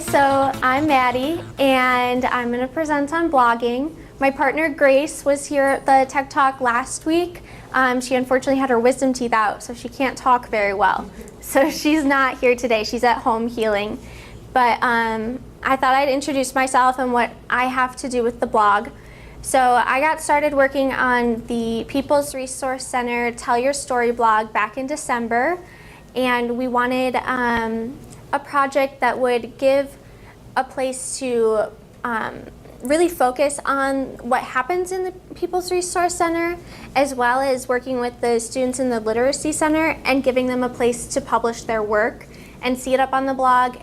So I'm Maddie, and I'm going to present on blogging. My partner Grace was here at the Tech Talk last week. She unfortunately had her wisdom teeth out, so she can't talk very well. So she's not here today. She's at home healing. But I thought I'd introduce myself and what I have to do with the blog. So I got started working on the People's Resource Center Tell Your Story blog back in December, and we wanted a project that would give a place to really focus on what happens in the People's Resource Center, as well as working with the students in the Literacy Center and giving them a place to publish their work and see it up on the blog,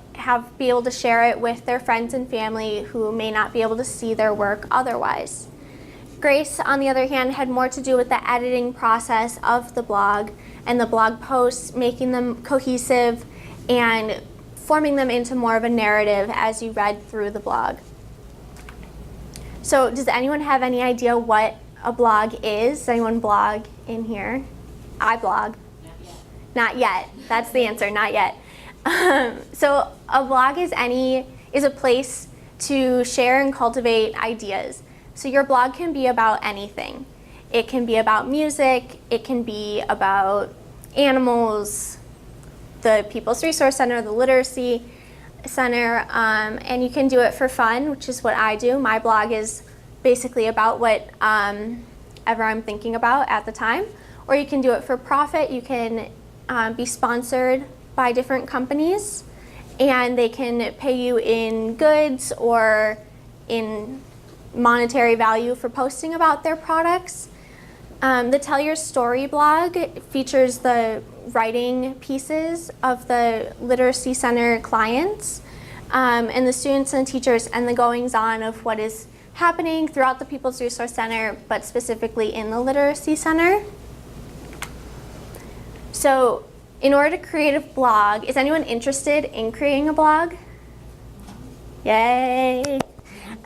be able to share it with their friends and family who may not be able to see their work otherwise. Grace, on the other hand, had more to do with the editing process of the blog and the blog posts, making them cohesive and forming them into more of a narrative as you read through the blog. So does anyone have any idea what a blog is? Does anyone blog in here? I blog. Not yet. Not yet. That's the answer, not yet. So a blog is a place to share and cultivate ideas. So your blog can be about anything. It can be about music, it can be about animals, the People's Resource Center, the Literacy Center, and you can do it for fun, which is what I do. My blog is basically about what ever I'm thinking about at the time. Or you can do it for profit. You can be sponsored by different companies, and they can pay you in goods or in monetary value for posting about their products. The Tell Your Story blog features the writing pieces of the Literacy Center clients and the students and teachers and the goings-on of what is happening throughout the People's Resource Center, but specifically in the Literacy Center. So in order to create a blog, is anyone interested in creating a blog? Yay!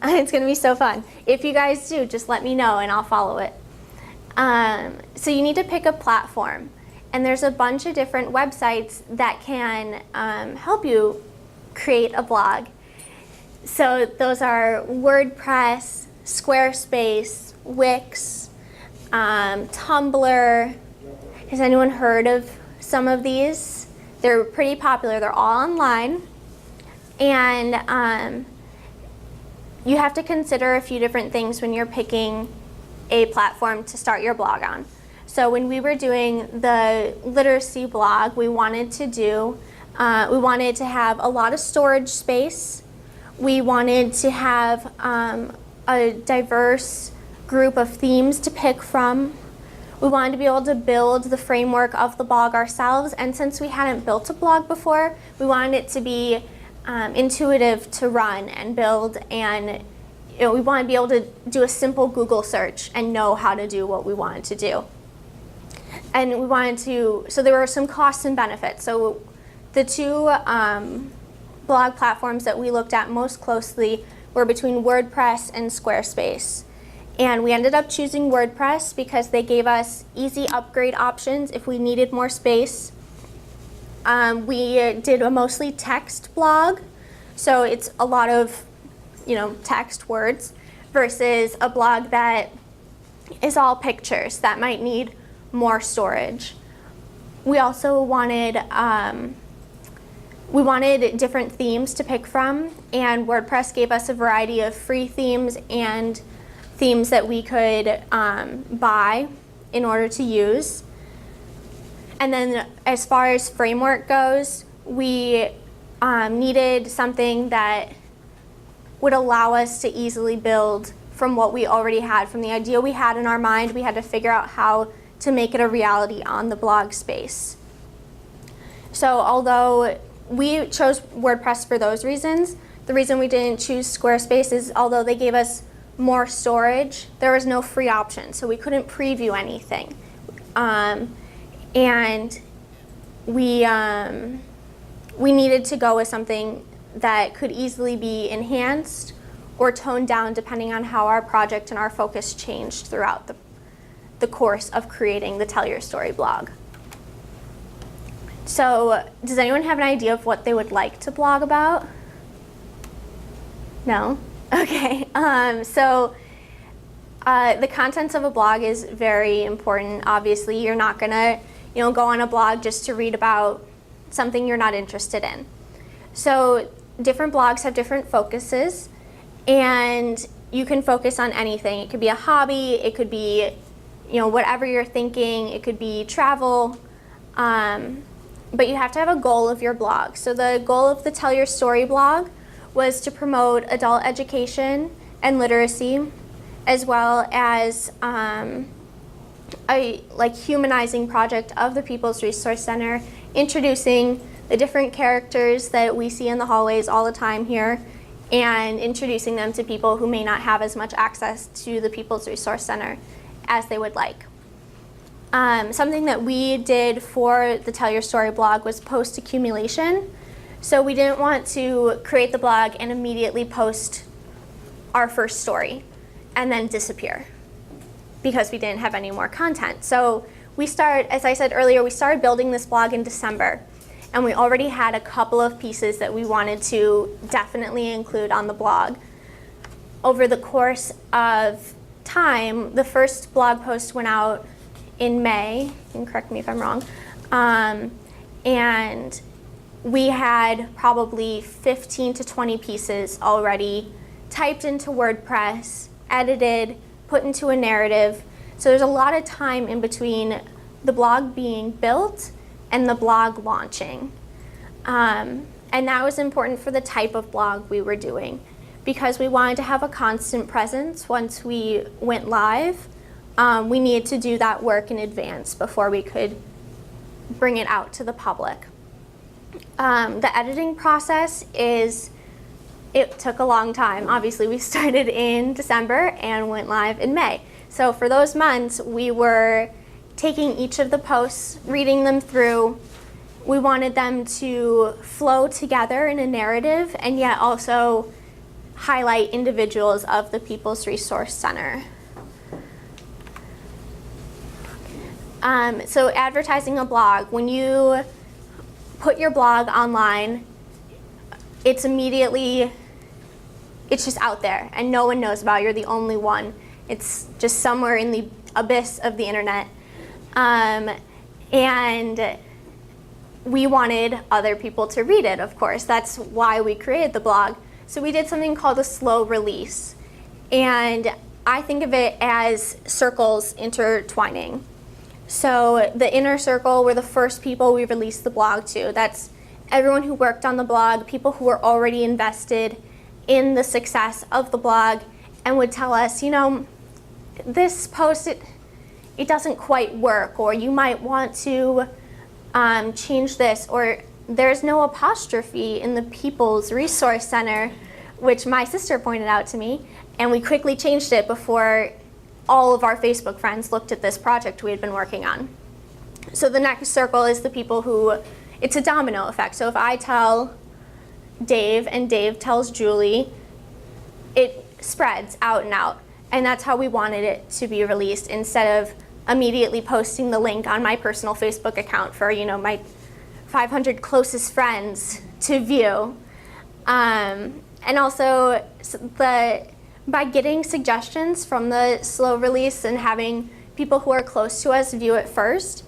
It's going to be so fun. If you guys do, just let me know and I'll follow it. So you need to pick a platform, and there's a bunch of different websites that can help you create a blog. So those are WordPress, Squarespace, Wix, Tumblr. Has anyone heard of some of these? They're pretty popular. They're all online, and you have to consider a few different things when you're picking a platform to start your blog on. So when we were doing the literacy blog, we wanted to have a lot of storage space. We wanted to have a diverse group of themes to pick from. We wanted to be able to build the framework of the blog ourselves, and since we hadn't built a blog before, we wanted it to be intuitive to run and build, and we want to be able to do a simple Google search and know how to do what we wanted to do. And so there were some costs and benefits. So the two blog platforms that we looked at most closely were between WordPress and Squarespace. And we ended up choosing WordPress because they gave us easy upgrade options if we needed more space. We did a mostly text blog, so it's a lot of text words versus a blog that is all pictures that might need more storage. We also wanted different themes to pick from, and WordPress gave us a variety of free themes and themes that we could buy in order to use. And then as far as framework goes, we needed something that would allow us to easily build from what we already had. From the idea we had in our mind, we had to figure out how to make it a reality on the blog space. So although we chose WordPress for those reasons, the reason we didn't choose Squarespace is although they gave us more storage, there was no free option, so we couldn't preview anything. And we needed to go with something that could easily be enhanced or toned down depending on how our project and our focus changed throughout the course of creating the Tell Your Story blog. So does anyone have an idea of what they would like to blog about? No? Okay. The contents of a blog is very important. Obviously, you're not gonna, go on a blog just to read about something you're not interested in. So different blogs have different focuses, and you can focus on anything. It could be a hobby, it could be, whatever you're thinking, it could be travel, but you have to have a goal of your blog. So the goal of the Tell Your Story blog was to promote adult education and literacy, as well as a humanizing project of the People's Resource Center, introducing the different characters that we see in the hallways all the time here, and introducing them to people who may not have as much access to the People's Resource Center as they would like. Something that we did for the Tell Your Story blog was post accumulation. So we didn't want to create the blog and immediately post our first story and then disappear because we didn't have any more content. So as I said earlier, we started building this blog in December, and we already had a couple of pieces that we wanted to definitely include on the blog. Over the course of time, the first blog post went out in May, you can correct me if I'm wrong, and we had probably 15 to 20 pieces already typed into WordPress, edited, put into a narrative. So there's a lot of time in between the blog being built and the blog launching. And that was important for the type of blog we were doing, because we wanted to have a constant presence once we went live. We needed to do that work in advance before we could bring it out to the public. The editing process it took a long time. Obviously, we started in December and went live in May. So for those months, we were taking each of the posts, reading them through. We wanted them to flow together in a narrative and yet also highlight individuals of the People's Resource Center. So advertising a blog, when you put your blog online, it's just out there and no one knows about it. You're the only one. It's just somewhere in the abyss of the internet. And we wanted other people to read it, of course. That's why we created the blog. So we did something called a slow release. And I think of it as circles intertwining. So the inner circle were the first people we released the blog to. That's everyone who worked on the blog, people who were already invested in the success of the blog and would tell us, this post, it doesn't quite work, or you might want to change this, or there's no apostrophe in the People's Resource Center, which my sister pointed out to me, and we quickly changed it before all of our Facebook friends looked at this project we had been working on. So the next circle is the people who, it's a domino effect. So if I tell Dave and Dave tells Julie, it spreads out and out. And that's how we wanted it to be released, instead of immediately posting the link on my personal Facebook account for, my 500 closest friends to view. And also by getting suggestions from the slow release and having people who are close to us view it first,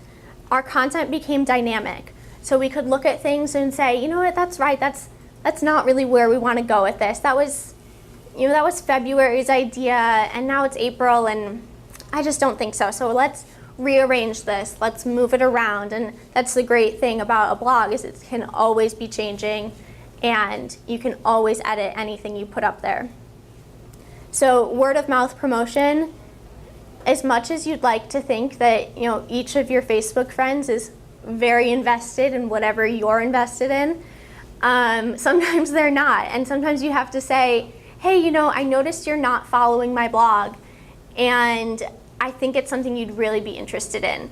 our content became dynamic. So we could look at things and say, you know what, that's right, that's not really where we want to go with this. That was February's idea, and now it's April, and I just don't think so. So let's rearrange this, let's move it around. And that's the great thing about a blog, is it can always be changing, and you can always edit anything you put up there. So word of mouth promotion, as much as you'd like to think that each of your Facebook friends is very invested in whatever you're invested in, sometimes they're not. And sometimes you have to say, hey, I noticed you're not following my blog, and I think it's something you'd really be interested in.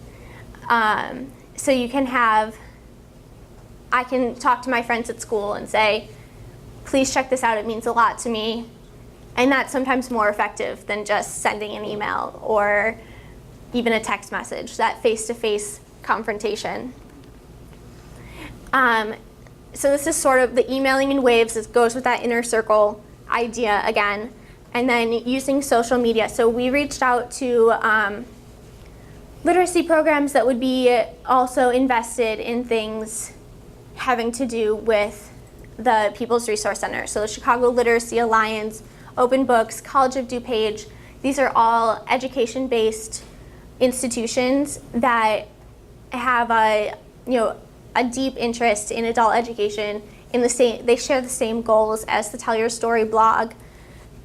So I can talk to my friends at school and say, please check this out, it means a lot to me. And that's sometimes more effective than just sending an email or even a text message, that face-to-face confrontation. So this is sort of the emailing in waves. It goes with that inner circle. idea again. And then using social media. So we reached out to literacy programs that would be also invested in things having to do with the People's Resource Center. So the Chicago Literacy Alliance, Open Books, College of DuPage, these are all education-based institutions that have a deep interest in adult education. They share the same goals as the Tell Your Story blog,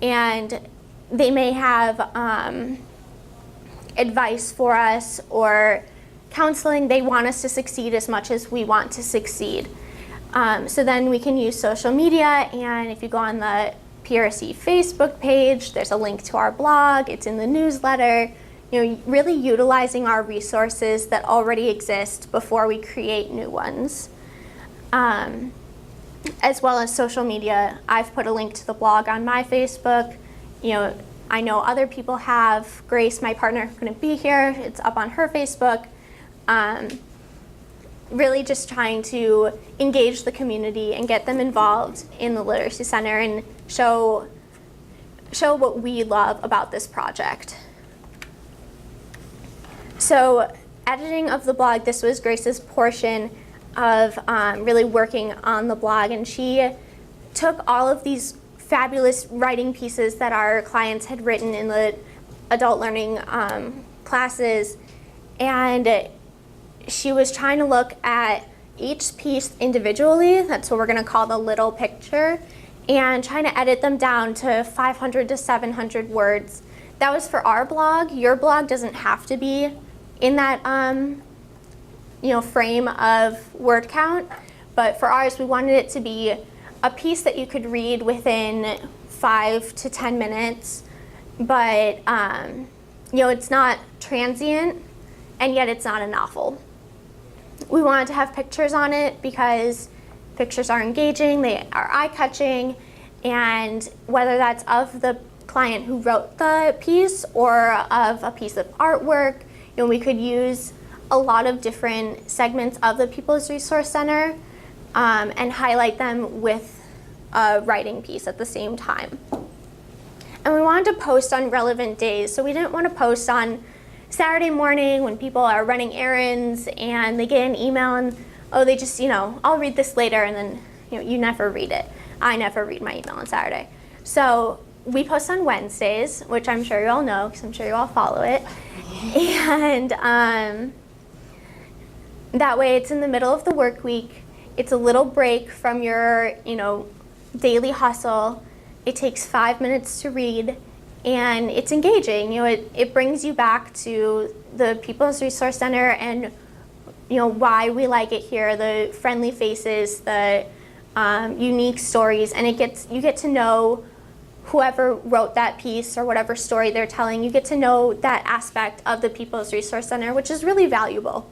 and they may have advice for us or counseling. They want us to succeed as much as we want to succeed. So then we can use social media, and if you go on the PRC Facebook page, there's a link to our blog, it's in the newsletter, really utilizing our resources that already exist before we create new ones. As well as social media. I've put a link to the blog on my Facebook. I know other people have. Grace, my partner, couldn't be here. It's up on her Facebook. Really just trying to engage the community and get them involved in the Literacy Center and show what we love about this project. So editing of the blog, this was Grace's portion of really working on the blog, and she took all of these fabulous writing pieces that our clients had written in the adult learning classes, and she was trying to look at each piece individually. That's what we're going to call the little picture, and trying to edit them down to 500 to 700 words. That was for our blog. Your blog doesn't have to be in that frame of word count, but for ours we wanted it to be a piece that you could read within 5 to 10 minutes, but it's not transient, and yet it's not a novel. We wanted to have pictures on it because pictures are engaging, they are eye-catching, and whether that's of the client who wrote the piece or of a piece of artwork, we could use a lot of different segments of the People's Resource Center and highlight them with a writing piece at the same time. And we wanted to post on relevant days, so we didn't want to post on Saturday morning when people are running errands and they get an email and, they just, I'll read this later, and then, you never read it. I never read my email on Saturday. So we post on Wednesdays, which I'm sure you all know because I'm sure you all follow it. And that way it's in the middle of the work week. It's a little break from your, daily hustle. It takes 5 minutes to read, and it's engaging. It brings you back to the People's Resource Center and why we like it here, the friendly faces, the unique stories, and you get to know whoever wrote that piece or whatever story they're telling. You get to know that aspect of the People's Resource Center, which is really valuable.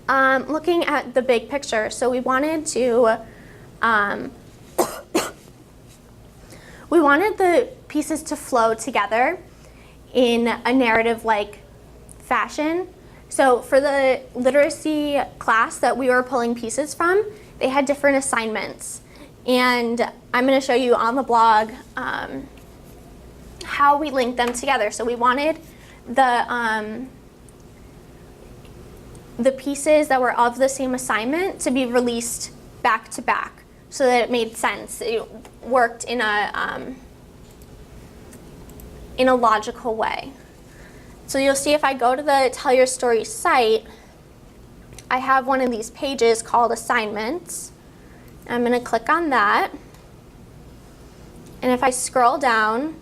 Looking at the big picture, so we wanted to we wanted the pieces to flow together in a narrative-like fashion. So for the literacy class that we were pulling pieces from, they had different assignments. And I'm going to show you on the blog how we linked them together. So we wanted the pieces that were of the same assignment to be released back to back so that it made sense. It worked in a logical way. So you'll see if I go to the Tell Your Story site, I have one of these pages called Assignments. I'm going to click on that. And if I scroll down,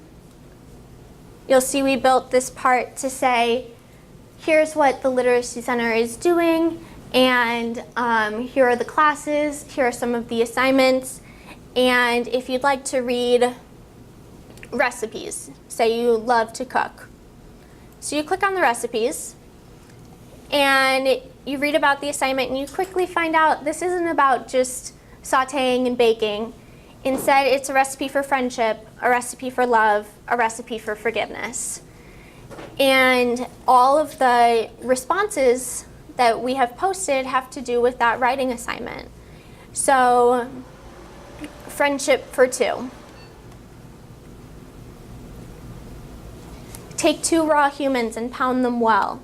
you'll see we built this part to say, here's what the Literacy Center is doing, and here are the classes, here are some of the assignments, and if you'd like to read recipes, say you love to cook. So you click on the recipes, and you read about the assignment, and you quickly find out this isn't about just sauteing and baking. Instead, it's a recipe for friendship, a recipe for love, a recipe for forgiveness. And all of the responses that we have posted have to do with that writing assignment. So, friendship for two. Take 2 raw humans and pound them well.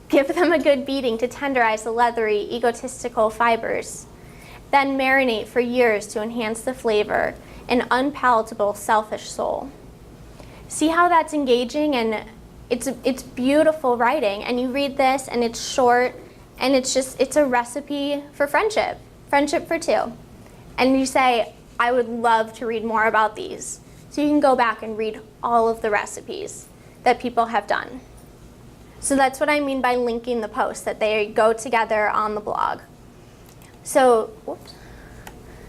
Give them a good beating to tenderize the leathery, egotistical fibers. Then marinate for years to enhance the flavor, an unpalatable, selfish soul. See how that's engaging, and it's beautiful writing, and you read this and it's short, and it's a recipe for friendship for 2. And you say, I would love to read more about these. So you can go back and read all of the recipes that people have done. So that's what I mean by linking the posts, that they go together on the blog. So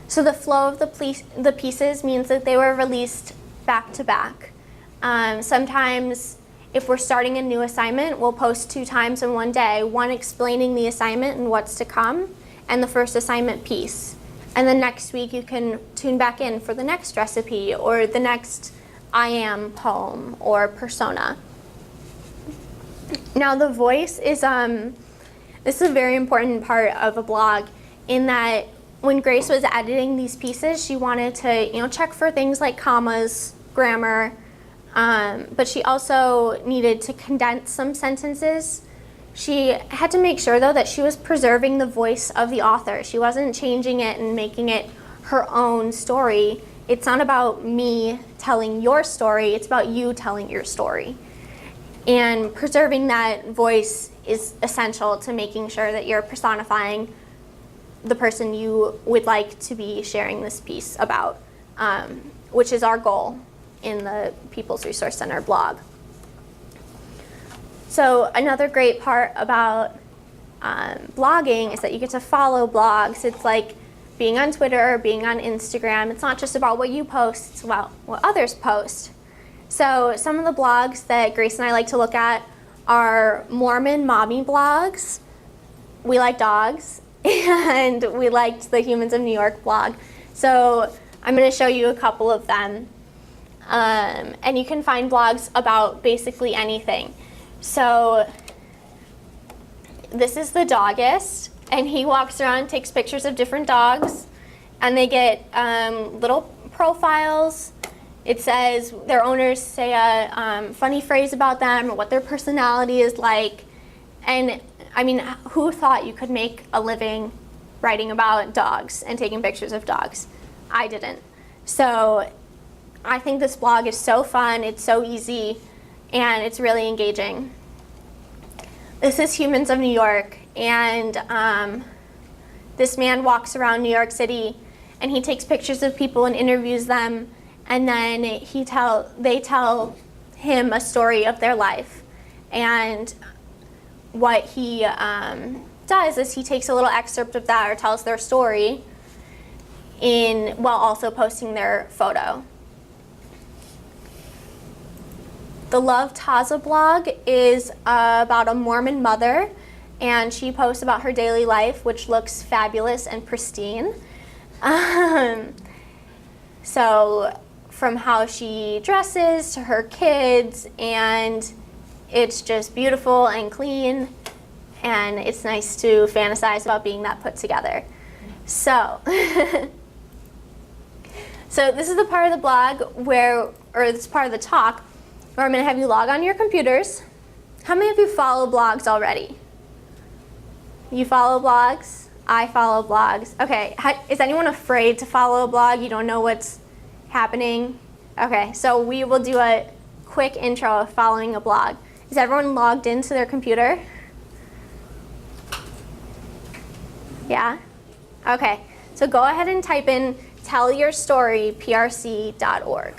the flow of the pieces means that they were released back to back. Sometimes if we're starting a new assignment, we'll post 2 times in one day, one explaining the assignment and what's to come, and the first assignment piece. And then next week you can tune back in for the next recipe or the next I am poem or persona. Now the voice is, this is a very important part of a blog, in that when Grace was editing these pieces, she wanted to, check for things like commas, grammar, but she also needed to condense some sentences. She had to make sure, though, that she was preserving the voice of the author. She wasn't changing it and making it her own story. It's not about me telling your story, it's about you telling your story. And preserving that voice is essential to making sure that you're personifying the person you would like to be sharing this piece about, which is our goal in the People's Resource Center blog. So another great part about blogging is that you get to follow blogs. It's like being on Twitter or being on Instagram. It's not just about what you post, it's about what others post. So some of the blogs that Grace and I like to look at are Mormon mommy blogs. We like dogs, and we liked the Humans of New York blog. So I'm going to show you a couple of them. And you can find blogs about basically anything. So this is the Doggist, and he walks around and takes pictures of different dogs, and they get little profiles. It says, their owners say a funny phrase about them or what their personality is like. And I mean, who thought you could make a living writing about dogs and taking pictures of dogs? I didn't. So I think this blog is so fun, it's so easy, and it's really engaging. This is Humans of New York, and this man walks around New York City and he takes pictures of people and interviews them, and then they tell him a story of their life. And what he does is he takes a little excerpt of that or tells their story while also posting their photo. The Love Taza blog is about a Mormon mother, and she posts about her daily life, which looks fabulous and pristine. So from how she dresses to her kids, and it's just beautiful and clean, and it's nice to fantasize about being that put together. So, so this is the part of the blog or this part of the talk, where I'm going to have you log on your computers. How many of you follow blogs already? You follow blogs? I follow blogs. Okay, is anyone afraid to follow a blog? You don't know what's happening? Okay, so we will do a quick intro of following a blog. Is everyone logged into their computer? Yeah? Okay, so go ahead and type in tellyourstoryprc.org.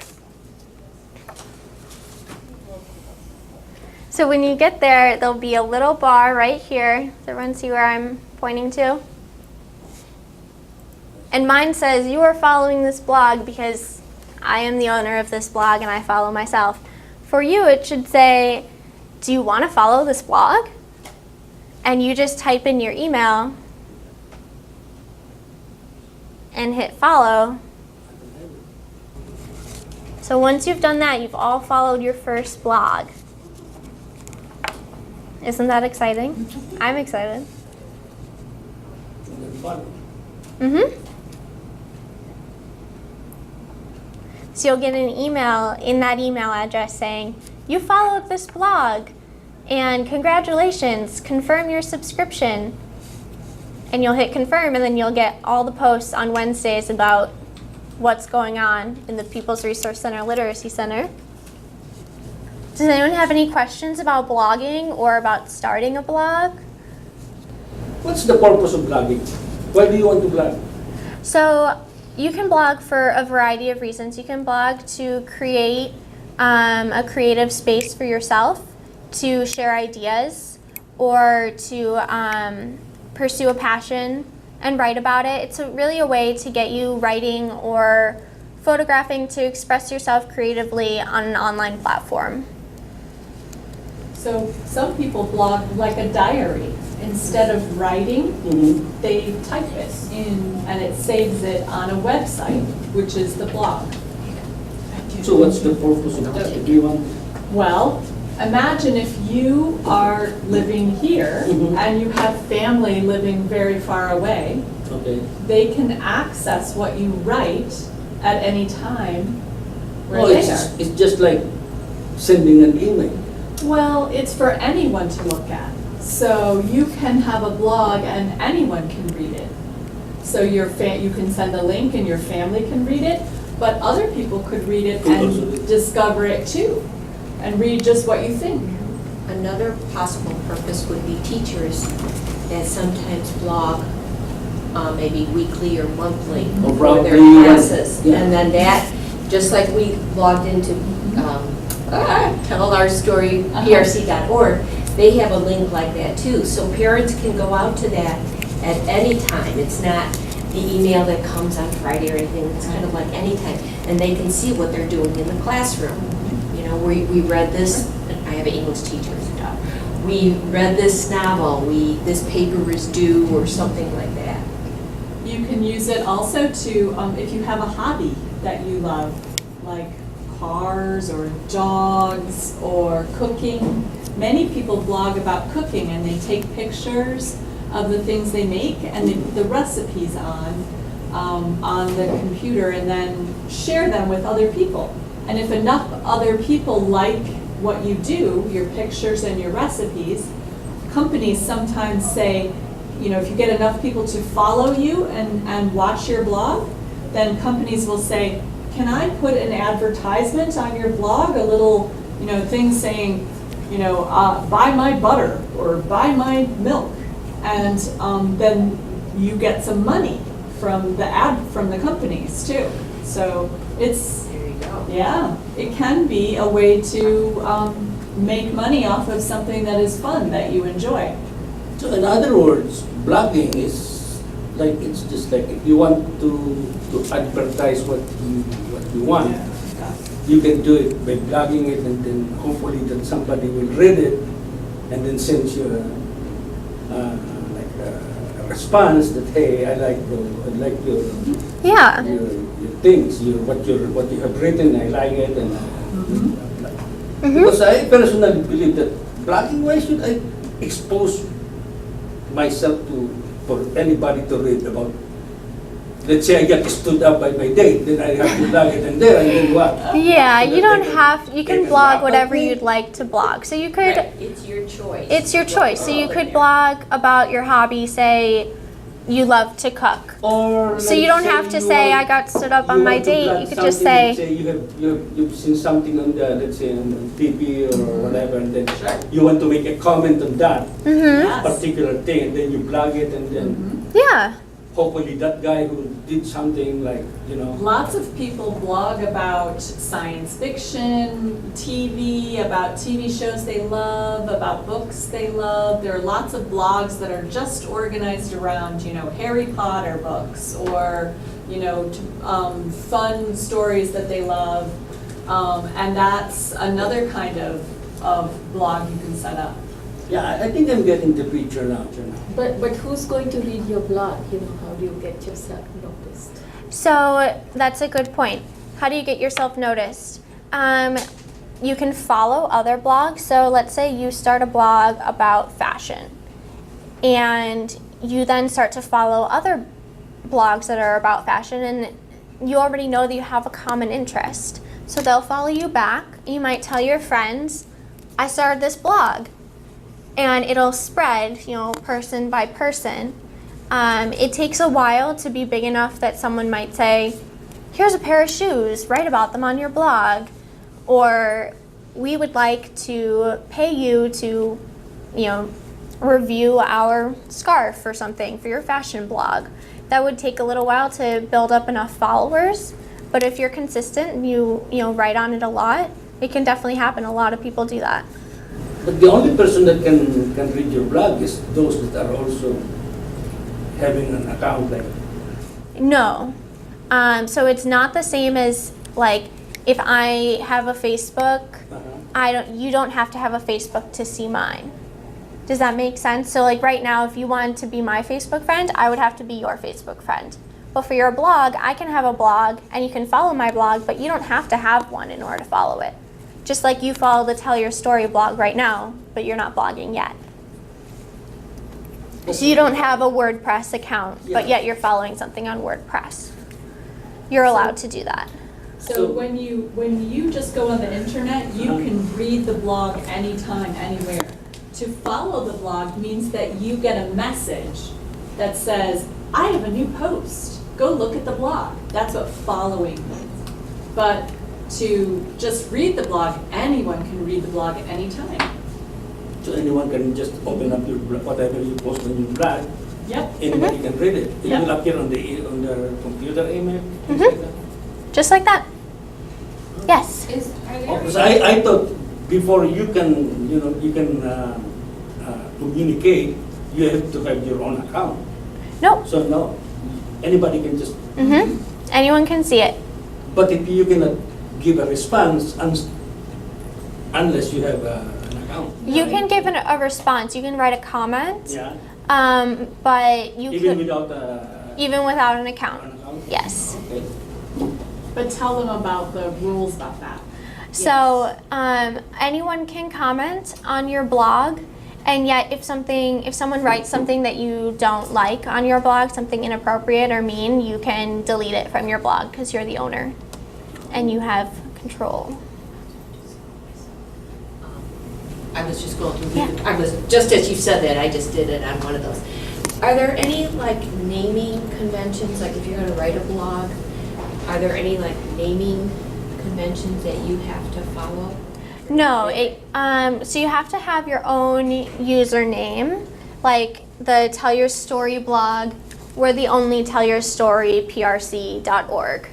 So when you get there, there'll be a little bar right here. Does everyone see where I'm pointing to? And mine says, you are following this blog because I am the owner of this blog and I follow myself. For you, it should say, do you want to follow this blog? And you just type in your email and hit follow. So once you've done that, you've all followed your first blog. Isn't that exciting? I'm excited. So you'll get an email in that email address saying, you followed this blog, and congratulations, confirm your subscription. And you'll hit confirm, and then you'll get all the posts on Wednesdays about what's going on in the People's Resource Center Literacy Center. Does anyone have any questions about blogging or about starting a blog? What's the purpose of blogging? Why do you want to blog? So you can blog for a variety of reasons. You can blog to create a creative space for yourself, to share ideas, or to pursue a passion and write about it. It's really a way to get you writing or photographing to express yourself creatively on an online platform. So some people blog like a diary. Instead of writing, they type it in and it saves it on a website, which is the blog. So what's the purpose of that? Do you want? Well, imagine if you are living here and you have family living very far away. Okay. They can access what you write at any time where Oh, they are. it's just like sending an email. Well, it's for anyone to look at. So you can have a blog and anyone can read it. So you can send a link and your family can read it, but other people could read it and discover it too, and read just what you think. Another possible purpose would be teachers that sometimes blog maybe weekly or monthly Or for their probably, classes. yeah. And then that, just like we logged into Tell Our Story, PRC.org, they have a link like that too. So parents can go out to that at any time. It's not the email that comes on Friday or anything. It's kind of like any time. And they can see what they're doing in the classroom. You know, we read this, I have an English teacher as a daughter. We read this novel, this paper is due, or something like that. You can use it also to, if you have a hobby that you love, like cars or dogs or cooking. Many people blog about cooking and they take pictures of the things they make and the recipes on the computer and then share them with other people. And if enough other people like what you do, your pictures and your recipes, companies sometimes say, you know, if you get enough people to follow you and watch your blog, then companies will say, can I put an advertisement on your blog, a little, you know, thing saying, you know, buy my butter or buy my milk, and then you get some money from the companies too. So it's, There you go. yeah, it can be a way to make money off of something that is fun, that you enjoy. So in other words, blogging is like, it's just like if you want to advertise what you want, you can do it by blogging it, and then hopefully that somebody will read it and then sends you a response that, hey, I like your Yeah. your things, what you have written, I like it, and because I personally believe that blogging, why should I expose myself for anybody to read about? Let's say I get stood up by my date, then I have to blog it and then what? Yeah, you don't They have, you they can can blog laugh at whatever me. you'd like to blog. So you could, Right, it's your choice. it's your choice. So you could blog about your hobby, say you love to cook. Or So you don't have to say, I got stood up on my date. You could just say, you've seen something on the, let's say, on TV or whatever, and then you want to make a comment on that Yes. particular thing, and then you blog it, and then yeah. hopefully that guy who did something like, Lots of people blog about science fiction, TV, about TV shows they love, about books they love. There are lots of blogs that are just organized around, you know, Harry Potter books or, you know, fun stories that they love. And that's another kind of blog you can set up. yeah, I think I'm getting the picture now. But who's going to read your blog? You know, how do you get yourself noticed? So that's a good point. How do you get yourself noticed? You can follow other blogs. So let's say you start a blog about fashion, and you then start to follow other blogs that are about fashion, and you already know that you have a common interest. So they'll follow you back. You might tell your friends, I started this blog. And it'll spread, person by person. It takes a while to be big enough that someone might say, here's a pair of shoes, write about them on your blog. Or we would like to pay you to, review our scarf or something for your fashion blog. That would take a little while to build up enough followers, but if you're consistent and you write on it a lot, it can definitely happen. A lot of people do that. But the only person that can read your blog is those that are also having an account like. No. So it's not the same as like if I have a Facebook, you don't have to have a Facebook to see mine. Does that make sense? So like right now, if you wanted to be my Facebook friend, I would have to be your Facebook friend. But for your blog, I can have a blog and you can follow my blog, but you don't have to have one in order to follow it. Just like you follow the Tell Your Story blog right now, but you're not blogging yet. So you don't have a WordPress account, but yet you're following something on WordPress. You're allowed to do that. So when you just go on the internet, you can read the blog anytime, anywhere. To follow the blog means that you get a message that says, I have a new post. Go look at the blog. That's what following means. But to just read the blog, anyone can read the blog at any time. So anyone can just open up your blog, whatever you post on your blog. Yep. Anybody can read it. It Yep. will appear on the computer, email. things Mhm. like that. Just like that. Yes. Because I thought before you can communicate, you have to have your own account. Nope. So no, anybody can just. Anyone can see it. But if you cannot give a response unless you have an account. You can give a response. You can write a comment. Yeah. But you Even could without even without an an account. account. Yes. Okay. But tell them about the rules about that. So anyone can comment on your blog, and yet if someone writes something that you don't like on your blog, something inappropriate or mean, you can delete it from your blog because you're the owner, and you have control. I was just going through, Yeah. I was, just as you said that, I just did it on one of those. Are there any like naming conventions, like if you're gonna write a blog, are there any like naming conventions that you have to follow? No, so you have to have your own username, like the Tell Your Story blog. We're the only tellyourstoryprc.org.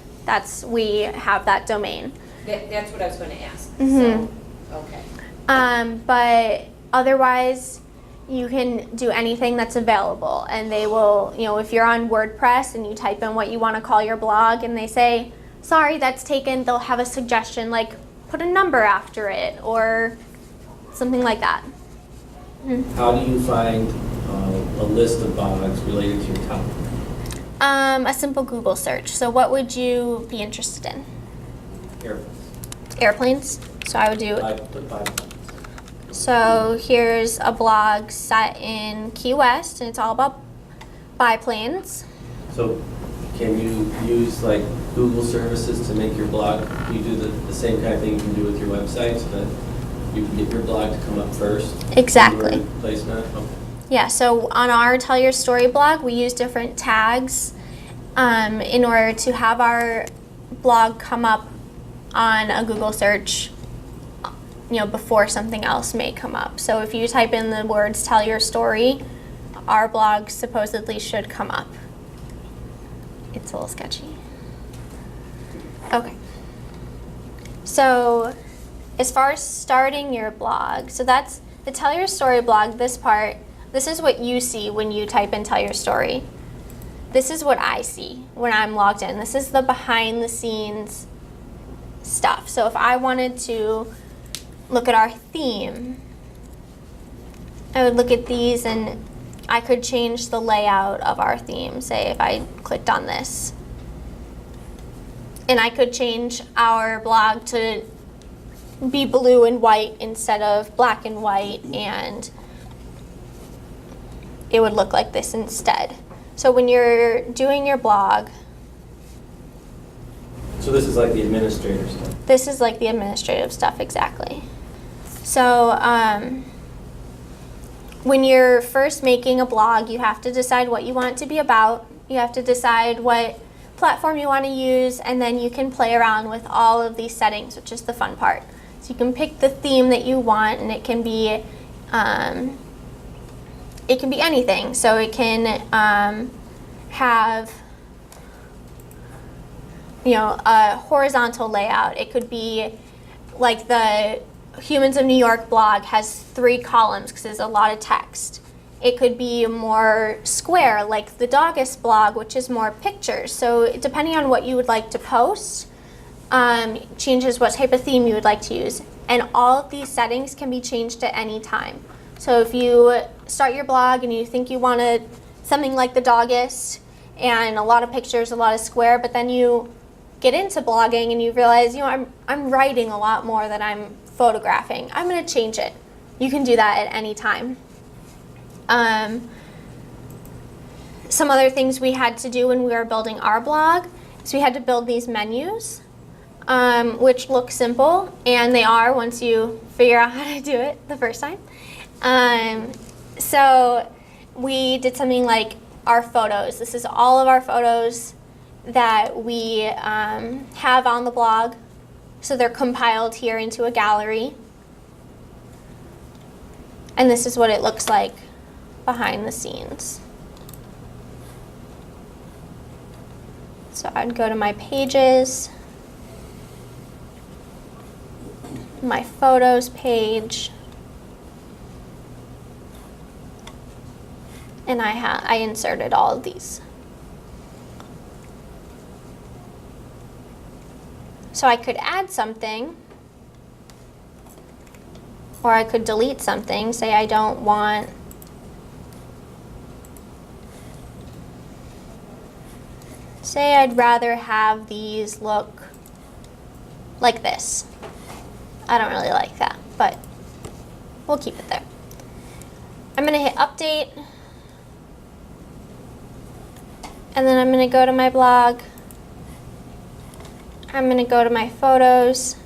We have that domain. That's what I was gonna ask, Mhm. so, okay. But otherwise, you can do anything that's available, and they will, if you're on WordPress and you type in what you want to call your blog and they say, sorry, that's taken, they'll have a suggestion like put a number after it or something like that. How do you find a list of blogs related to your topic? A simple Google search. So what would you be interested in? Airplanes. Airplanes. So I would do, Put five. so here's a blog set in Key West, and it's all about biplanes. So can you use like Google services to make your blog? You do the same kind of thing you can do with your website so that you can get your blog to come up first? Exactly. Your placement? Okay. Yeah, so on our Tell Your Story blog, we use different tags in order to have our blog come up on a Google search, before something else may come up. So if you type in the words Tell Your Story, our blog supposedly should come up. It's a little sketchy. Okay. So as far as starting your blog, so that's the Tell Your Story blog, this part. This is what you see when you type in Tell Your Story. This is what I see when I'm logged in. This is the behind the scenes stuff. So if I wanted to look at our theme, I would look at these and I could change the layout of our theme, say if I clicked on this. And I could change our blog to be blue and white instead of black and white, and it would look like this instead. So when you're doing your blog, So So this is like the administrator stuff. This is like the administrative stuff, exactly. So when you're first making a blog, you have to decide what you want it to be about. You have to decide what platform you want to use, and then you can play around with all of these settings, which is the fun part. So you can pick the theme that you want, and it can be anything. So it can have, you know, a horizontal layout. It could be like the Humans of New York blog has 3 columns because there's a lot of text. It could be more square, like the Doggist blog, which is more pictures. So depending on what you would like to post, changes what type of theme you would like to use. And all of these settings can be changed at any time. So if you start your blog and you think you wanted something like the Doggist and a lot of pictures, a lot of square, but then you get into blogging and you realize, you know, I'm writing a lot more than I'm photographing. I'm going to change it. You can do that at any time. Some other things we had to do when we were building our blog is we had to build these menus, which look simple, and they are once you figure out how to do it the first time. So we did something like our photos. This is all of our photos that we have on the blog. So they're compiled here into a gallery. And this is what it looks like behind the scenes. So I'd go to my pages, my photos page, and I inserted all of these. So I could add something, or I could delete something. Say I don't want say I'd rather have these look like this. I don't really like that, but we'll keep it there. I'm going to hit update, and then I'm going to go to my blog. I'm going to go to my photos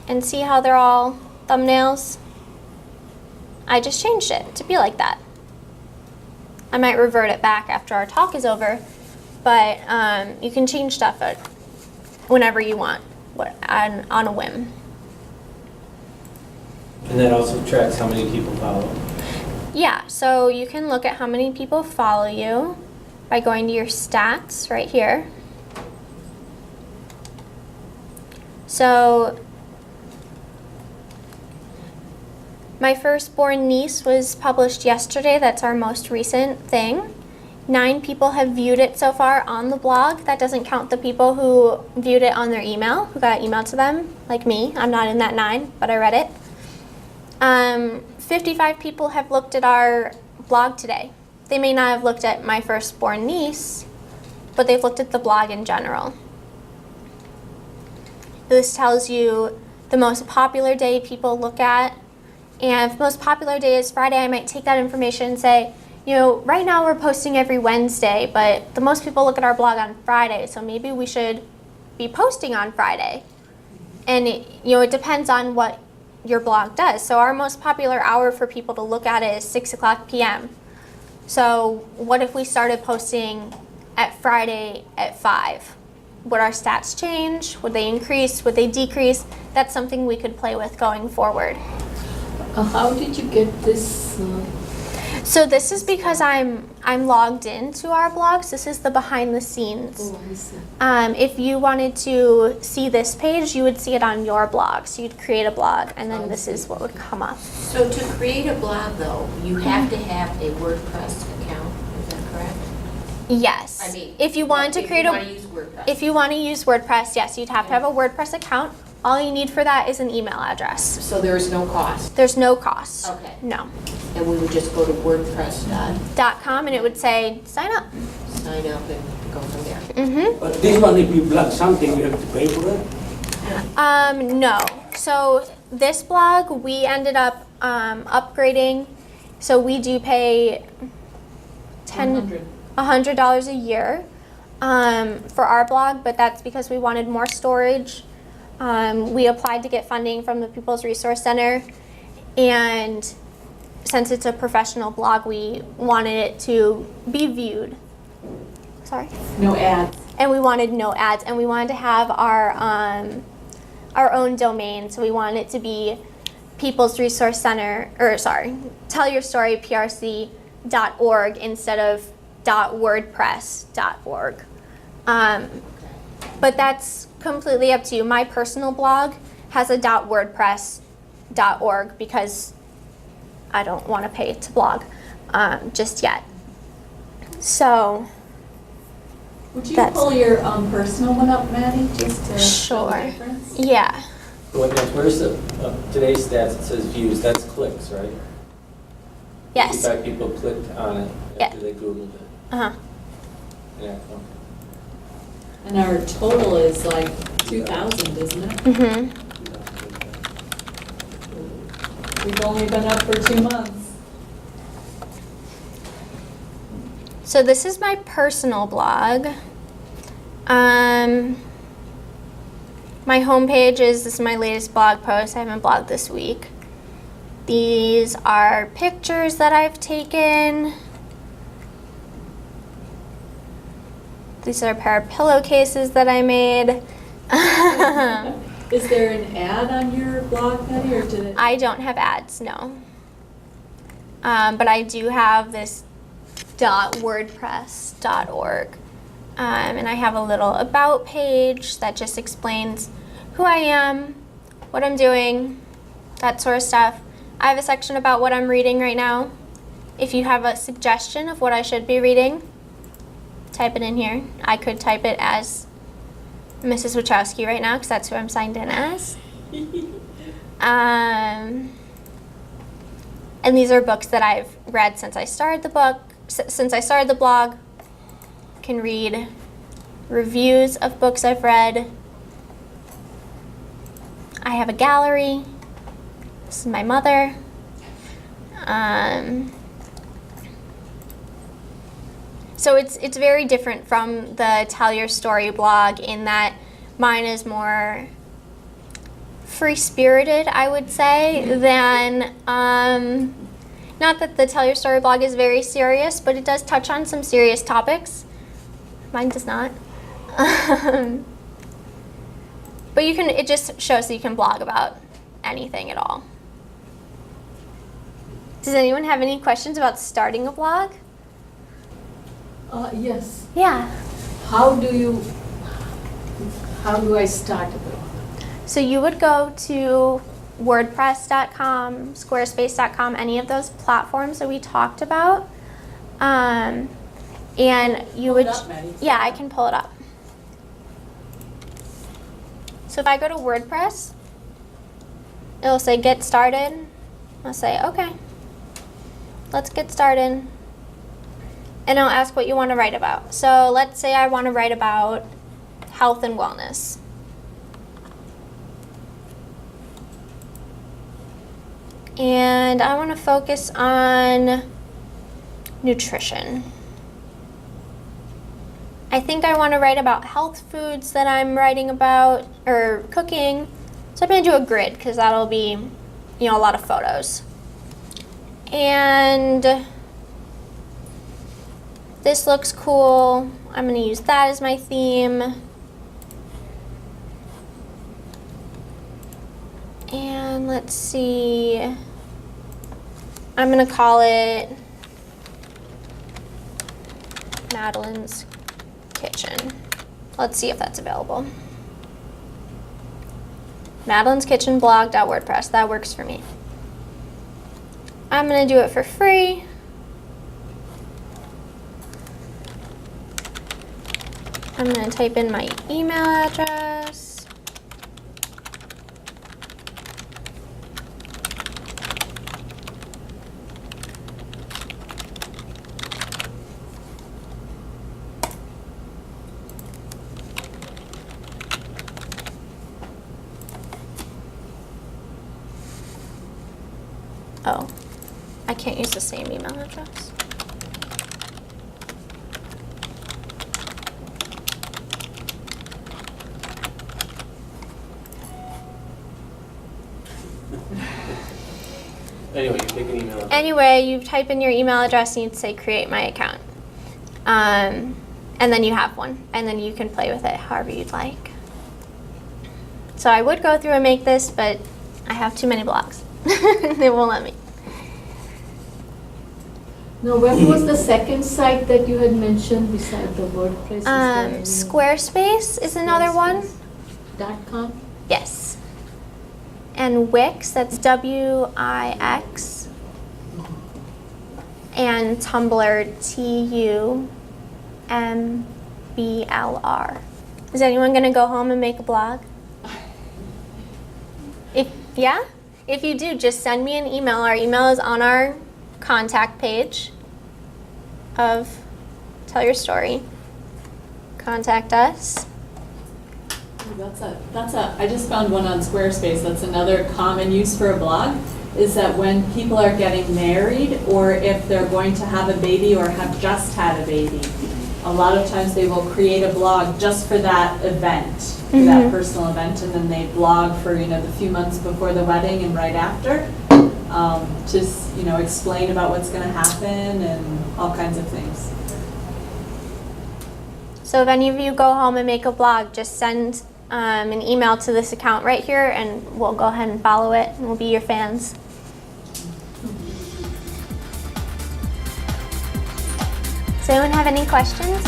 and see how they're all thumbnails. I just changed it to be like that. I might revert it back after our talk is over, but you can change stuff whenever you want, on a whim. And that also tracks how many people follow. Yeah, so you can look at how many people follow you by going to your stats right here. So my firstborn niece was published yesterday. That's our most recent thing. 9 people have viewed it so far on the blog. That doesn't count the people who viewed it on their email, who got it emailed to them, like me. I'm not in that 9, but I read it. 55 people have looked at our blog today. They may not have looked at my firstborn niece, but they've looked at the blog in general. This tells you the most popular day people look at. And if the most popular day is Friday, I might take that information and say, you know, right now we're posting every Wednesday, but the most people look at our blog on Friday, so maybe we should be posting on Friday. And it depends on what your blog does. So our most popular hour for people to look at it is 6:00 p.m. So what if we started posting at Friday at 5? Would our stats change? Would they increase? Would they decrease? That's something we could play with going forward. How did you get this? So this is because I'm logged into our blogs. This is the behind the scenes. Oh, I see. If you wanted to see this page, you would see it on your blog. So you'd create a blog, and then this is what would come up. So to create a blog, though, you have to have a WordPress account, is that correct? Yes. I mean, if you wanted to create want to use WordPress. if you want to use WordPress, yes, you'd have to have a WordPress account. All you need for that is an email address. So there is no cost, There's no cost. Okay. No. and we would just go to WordPress.com, .com, and it would say sign up. sign up, and go from there. Mm-hmm. But this one, if you blog something, you have to pay for it? No. So this blog, we ended up upgrading. So we do pay 10. 100. $100 a year for our blog, but that's because we wanted more storage. We applied to get funding from the People's Resource Center, and since it's a professional blog, we wanted it to be viewed. Sorry. No ads. And we wanted no ads, and we wanted to have our own domain. So we wanted it to be People's Resource Center, tellyourstoryprc.org instead of .wordpress.org. But that's completely up to you. My personal blog has a .wordpress.org because I don't want to pay to blog just yet. So Would you That's- pull your personal one up, Maddie, just to show the Sure. difference? yeah, Where's the, today's stats, it says views, that's clicks, right? yes, 55 people clicked on it Yeah. after they Googled it. uh-huh. Yeah, okay. And our total is like 2,000, isn't it? Mm-hmm. We've only been up for 2 months. So this is my personal blog. My homepage this is my latest blog post. I haven't blogged this week. These are pictures that I've taken. These are a pair of pillowcases that I made. Is there an ad on your blog, Maddie, or did it? I don't have ads, no. But I do have this .wordpress.org. And I have a little about page that just explains who I am, what I'm doing, that sort of stuff. I have a section about what I'm reading right now. If you have a suggestion of what I should be reading, type it in here. I could type it as Mrs. Wachowski right now because that's who I'm signed in as. And these are books that I've read since I started the blog. Can read reviews of books I've read. I have a gallery. This is my mother. So it's very different from the Tell Your Story blog in that mine is more free-spirited, I would say, than, not that the Tell Your Story blog is very serious, but it does touch on some serious topics. Mine does not. But it just shows that you can blog about anything at all. Does anyone have any questions about starting a blog? Yes. Yeah. How do I start a blog? So you would go to WordPress.com, Squarespace.com, any of those platforms that we talked about. And you Pull it would, up, Maddie. yeah, I can pull it up. So if I go to WordPress, it'll say get started. I'll say, okay, let's get started. And it'll ask what you want to write about. So let's say I want to write about health and wellness. And I want to focus on nutrition. I think I want to write about health foods that I'm writing about or cooking. So I'm going to do a grid because that'll be, a lot of photos. And this looks cool. I'm going to use that as my theme. And let's see. I'm going to call it Madeline's Kitchen. Let's see if that's available. Madeline's Kitchen blog.wordpress. That works for me. I'm going to do it for free. I'm going to type in my email address. Oh, I can't use the same email address. Anyway, you pick an email address. Anyway, you type in your email address and you'd say create my account. And then you have one, and then you can play with it however you'd like. So I would go through and make this, but I have too many blogs. They won't let me. Now, what was the second site that you had mentioned beside the WordPress? Is there any- Squarespace is another one. .com? Yes. And Wix, that's Wix. And Tumblr, TUMBLR. Is anyone going to go home and make a blog? If you do, just send me an email. Our email is on our contact page of Tell Your Story. Contact us. I just found one on Squarespace. That's another common use for a blog, is that when people are getting married or if they're going to have a baby or have just had a baby, a lot of times they will create a blog just for that event, for that personal event, and then they blog for, the few months before the wedding and right after. Just, explain about what's going to happen and all kinds of things. So if any of you go home and make a blog, just send an email to this account right here, and we'll go ahead and follow it, and we'll be your fans. Does anyone have any questions?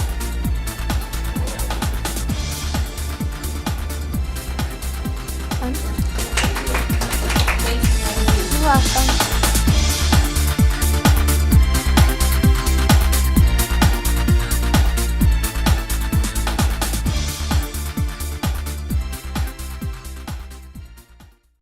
You're welcome.